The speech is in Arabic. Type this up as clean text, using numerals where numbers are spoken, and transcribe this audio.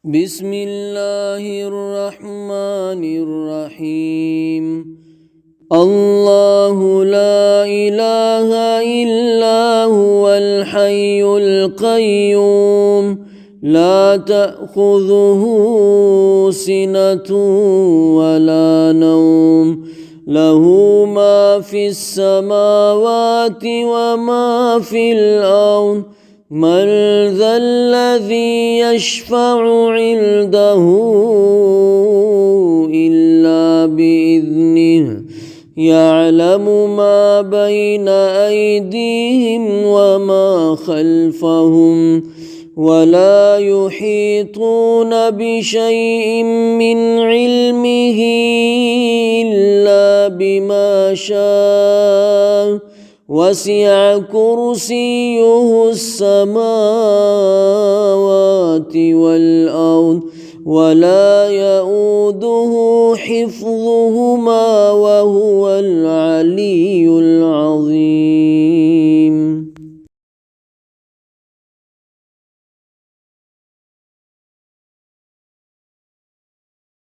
بسم الله الرحمن الرحيم. الله لا إله إلا هو الحي القيوم لا تأخذه سنة ولا نوم له ما في السماوات وما في الأرض من ذا الذي يشفع عنده إلا بإذنه يعلم ما بين أيديهم وما خلفهم ولا يحيطون بشيء من علمه إلا بما شاء وسع كرسيه السماوات والأرض ولا يؤوده حفظهما وهو العلي العظيم.